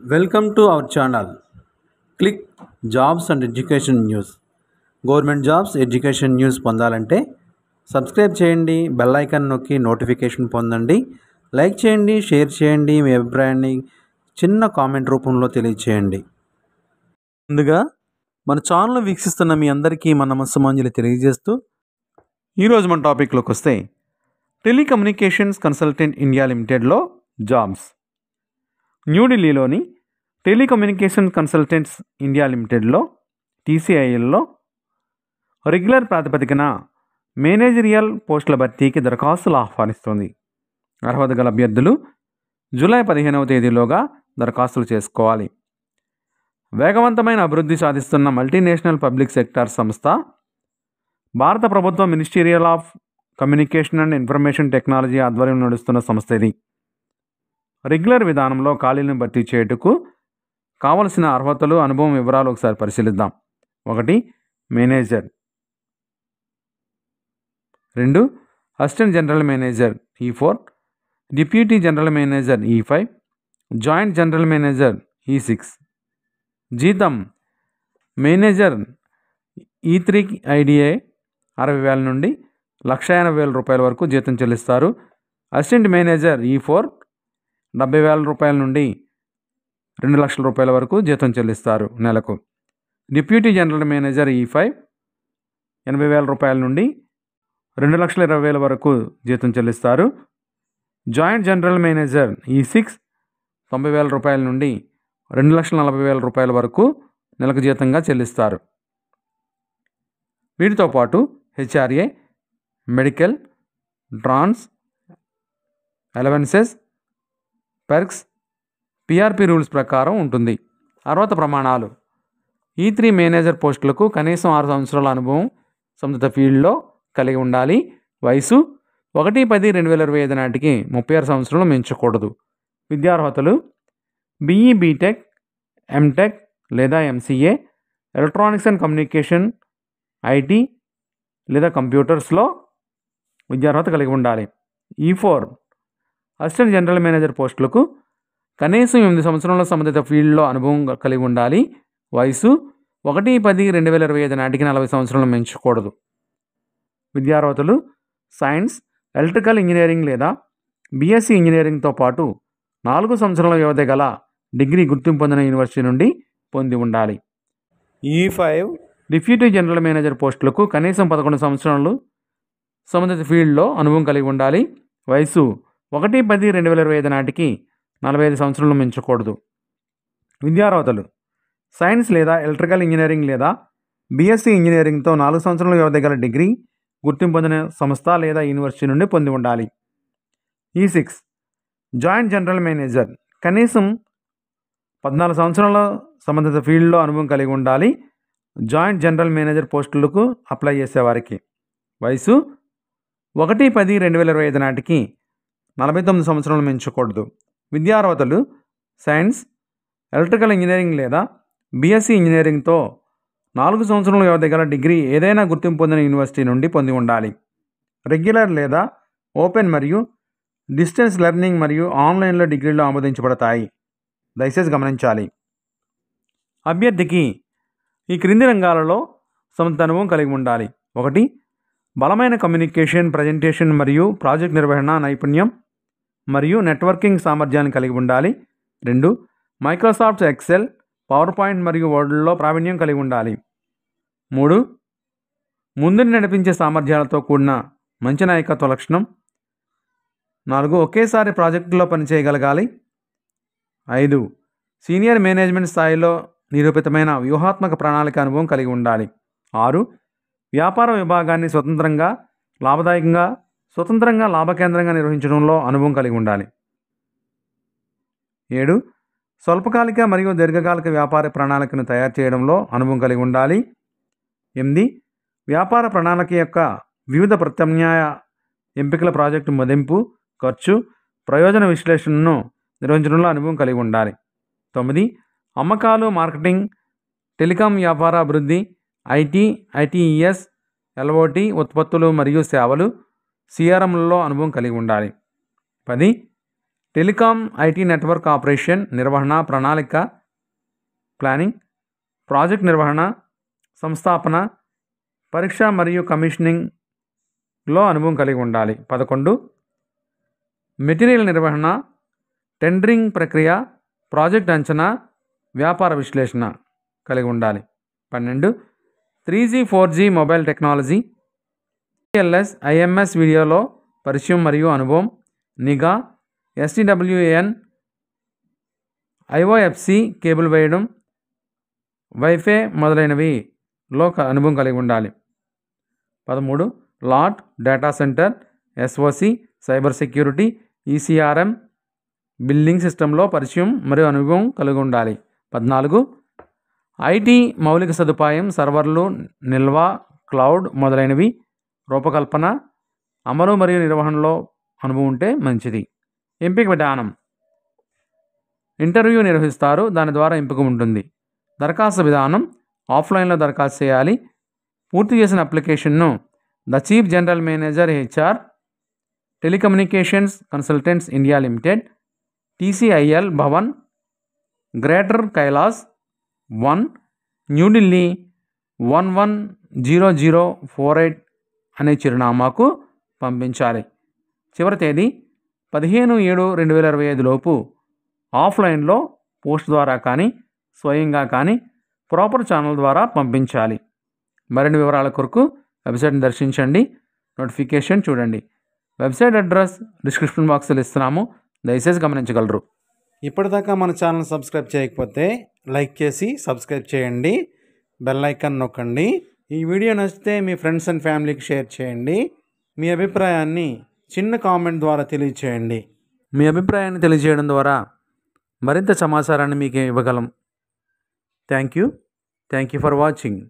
Welcome to our channel. Click Jobs and Education News. Government jobs education news పొందాలంటే subscribe చేయండి, bell icon నొక్కి notification పొందండి. Like చేయండి, share చేయండి, మీ అభిప్రాయాన్ని చిన్న కామెంట్ రూపంలో తెలియచేయండి. ముందుగా మన ఛానల్ వీక్షిస్తున్న మీ అందరికీ మన నమస్సుమాంజలి తెలియజేస్తూ ఈరోజు మన టాపిక్లోకి వస్తే టెలికమ్యూనికేషన్స్ కన్సల్టెంట్ ఇండియా లిమిటెడ్లో జాబ్స్. న్యూఢిల్లీలోని టెలికమ్యూనికేషన్ కన్సల్టెంట్స్ ఇండియా లిమిటెడ్లో TCILలో రెగ్యులర్ ప్రాతిపదికన మేనేజరియల్ పోస్టుల భర్తీకి దరఖాస్తులు ఆహ్వానిస్తుంది. అర్హత గల అభ్యర్థులు జూలై 15వ తేదీలోగా దరఖాస్తులు చేసుకోవాలి. వేగవంతమైన అభివృద్ధి సాధిస్తున్న మల్టీనేషనల్ పబ్లిక్ సెక్టార్ సంస్థ, భారత ప్రభుత్వ ministerial of communication and information technology ఆధ్వర్యంలో నడుస్తున్న సంస్థ ఇది. రెగ్యులర్ విధానంలో ఖాళీలను భర్తీ చేయుటకు కావలసిన అర్హతలు, అనుభవం వివరాలు ఒకసారి పరిశీలిద్దాం. 1. Manager. 2. Assistant general manager E4, deputy general manager E5, joint general manager E6. జీతం మేనేజర్ E3 IDA 60,000 నుండి 1,80,000 రూపాయల వరకు జీతం చెల్లిస్తారు. అసిస్టెంట్ మేనేజర్ E4 70,000 రూపాయల నుండి 2,00,000 రూపాయల వరకు జీతం చెల్లిస్తారు నెలకు. డిప్యూటీ జనరల్ మేనేజర్ E5 80,000 రూపాయల నుండి 2,20,000 వరకు జీతం చెల్లిస్తారు. జాయింట్ జనరల్ మేనేజర్ E6 90,000 రూపాయల నుండి 2,40,000 రూపాయల వరకు నెలకు జీతంగా చెల్లిస్తారు. వీటితో పాటు HRA, మెడికల్, ట్రాన్స్, అలవెన్సెస్, పెర్క్స్, PRP రూల్స్ ప్రకారం ఉంటుంది. అర్హత ప్రమాణాలు: E3 మేనేజర్ పోస్టులకు కనీసం 6 సంవత్సరాల అనుభవం సంబంధిత ఫీల్డ్లో కలిగి ఉండాలి. వయసు 1/10/2025 నాటికి 36 సంవత్సరాలు మించకూడదు. విద్యార్హతలు: BE BTech, MTech లేదా MCA, electronics and communication, IT లేదా కంప్యూటర్స్లో విద్యార్హత కలిగి ఉండాలి. E4 అసిస్టెంట్ జనరల్ మేనేజర్ పోస్టులకు కనీసం 8 సంవత్సరాల సంబంధిత ఫీల్డ్లో అనుభవం కలిగి ఉండాలి. వయసు 1/10/2025 నాటికి 40 సంవత్సరాలు మించకూడదు. విద్యార్హతలు: సైన్స్, ఎలక్ట్రికల్ ఇంజనీరింగ్ లేదా BSc ఇంజనీరింగ్తో పాటు 4 సంవత్సరాల వ్యవధి గల డిగ్రీ గుర్తింపు పొందిన యూనివర్సిటీ నుండి పొంది ఉండాలి. E5 డిప్యూటీ జనరల్ మేనేజర్ పోస్టులకు కనీసం 11 సంవత్సరాలు సంబంధిత ఫీల్డ్లో అనుభవం కలిగి ఉండాలి. వయసు 1/10/2025 నాటికి 45 సంవత్సరాలు మించకూడదు. విద్యార్హతలు: సైన్స్ లేదా ఎలక్ట్రికల్ ఇంజనీరింగ్ లేదా BSc ఇంజనీరింగ్తో 4 సంవత్సరాల వ్యవధి గల డిగ్రీ గుర్తింపు పొందిన సంస్థ లేదా యూనివర్సిటీ నుండి పొంది ఉండాలి. E6 జాయింట్ జనరల్ మేనేజర్ కనీసం 14 సంవత్సరాల సంబంధిత ఫీల్డ్లో అనుభవం కలిగి ఉండాలి. జాయింట్ జనరల్ మేనేజర్ పోస్టులకు అప్లై చేసేవారికి. వయసు 1/10/2025 నాటికి 49 సంవత్సరాలు మించకూడదు. విద్యార్హతలు: సైన్స్, ఎలక్ట్రికల్ ఇంజనీరింగ్ లేదా BSc ఇంజనీరింగ్తో 4 సంవత్సరాల వ్యవధి గల డిగ్రీ ఏదైనా గుర్తింపు పొందిన యూనివర్సిటీ నుండి పొంది ఉండాలి. రెగ్యులర్ లేదా ఓపెన్ మరియు డిస్టెన్స్ లెర్నింగ్ మరియు ఆన్లైన్లో డిగ్రీలు ఆమోదించబడతాయి. దయచేసి గమనించాలి. అభ్యర్థికి ఈ క్రింది రంగాలలో సంబంధిత అనుభవం కలిగి ఉండాలి. 1. బలమైన కమ్యూనికేషన్, ప్రజెంటేషన్ మరియు ప్రాజెక్ట్ నిర్వహణ నైపుణ్యం మరియు నెట్వర్కింగ్ సామర్థ్యాన్ని కలిగి ఉండాలి. 2. మైక్రోసాఫ్ట్ ఎక్సెల్, పవర్ పాయింట్ మరియు వర్డ్లో ప్రావీణ్యం కలిగి ఉండాలి. 3. ముందుని నడిపించే సామర్థ్యాలతో కూడిన మంచి నాయకత్వ లక్షణం. 4. ఒకేసారి ప్రాజెక్టులో పనిచేయగలగాలి. 5. సీనియర్ మేనేజ్మెంట్ స్థాయిలో నిరూపితమైన వ్యూహాత్మక ప్రణాళిక అనుభవం కలిగి ఉండాలి. 6. వ్యాపార విభాగాన్ని స్వతంత్రంగా లాభకేంద్రంగా నిర్వహించడంలో అనుభవం కలిగి ఉండాలి. 7. స్వల్పకాలిక మరియు దీర్ఘకాలిక వ్యాపార ప్రణాళికను తయారు చేయడంలో అనుభవం కలిగి ఉండాలి. 8. వ్యాపార ప్రణాళిక యొక్క వివిధ ప్రత్యామ్నాయ ఎంపికల ప్రాజెక్టు మదింపు, ఖర్చు, ప్రయోజన విశ్లేషణను నిర్వహించడంలో అనుభవం కలిగి ఉండాలి. 9. అమ్మకాలు, మార్కెటింగ్, టెలికాం వ్యాపార అభివృద్ధి, IT, ITES, LOT, ఉత్పత్తులు మరియు సేవలు, CRMలలో అనుభవం కలిగి ఉండాలి. 10. టెలికాం ఐటీ నెట్వర్క్ ఆపరేషన్ నిర్వహణ, ప్రణాళిక ప్లానింగ్, ప్రాజెక్ట్ నిర్వహణ, సంస్థాపన, పరీక్ష మరియు కమిషనింగ్లో అనుభవం కలిగి ఉండాలి. 11 మెటీరియల్ నిర్వహణ, టెండరింగ్ ప్రక్రియ, ప్రాజెక్ట్ అంచనా, వ్యాపార విశ్లేషణ కలిగి ఉండాలి. 12 3G 4G mobile technology, LS IMS వీడియోలో పరిచయం మరియు అనుభవం, నిఘా, SDWAN, IOFC కేబుల్ వేయడం, వైఫై మొదలైనవిలో అనుభవం కలిగి ఉండాలి. 13 lot, data centre, SOC, cyber security, ECRM, building సిస్టంలో పరిచయం మరియు అనుభవం కలిగి ఉండాలి. 14 ఐటీ మౌలిక సదుపాయం, సర్వర్లు, నిల్వ, క్లౌడ్ మొదలైనవి రూపకల్పన, అమలు మరియు నిర్వహణలో అనుభవం ఉంటే మంచిది. ఎంపిక విధానం: ఇంటర్వ్యూ నిర్వహిస్తారు, దాని ద్వారా ఎంపిక ఉంటుంది. దరఖాస్తు విధానం: ఆఫ్లైన్లో దరఖాస్తు చేయాలి. పూర్తి చేసిన అప్లికేషన్ను the chief general manager HR, telecommunications consultants India limited, TCIL Bhavan, greater Kailash 1, New Delhi 110048 అనే చిరునామాకు పంపించాలి. చివరి తేదీ 15/7/2025 లోపు ఆఫ్లైన్లో పోస్ట్ ద్వారా కానీ స్వయంగా కానీ ప్రాపర్ ఛానల్ ద్వారా పంపించాలి. మరిన్ని వివరాల కొరకు వెబ్సైట్ని దర్శించండి. నోటిఫికేషన్ చూడండి. వెబ్సైట్ అడ్రస్ డిస్క్రిప్షన్ బాక్స్లో ఇస్తున్నాము, దయచేసి గమనించగలరు. ఇప్పటిదాకా మన ఛానల్ సబ్స్క్రైబ్ చేయకపోతే లైక్ చేసి సబ్స్క్రైబ్ చేయండి, బెల్ ఐకాన్ నొక్కండి. ఈ వీడియో నచ్చితే మీ ఫ్రెండ్స్ అండ్ ఫ్యామిలీకి షేర్ చేయండి. మీ అభిప్రాయాన్ని చిన్న కామెంట్ ద్వారా తెలియచేయండి. మీ అభిప్రాయాన్ని తెలియజేయడం ద్వారా మరింత సమాచారాన్ని మీకు ఇవ్వగలం. Thank you for watching.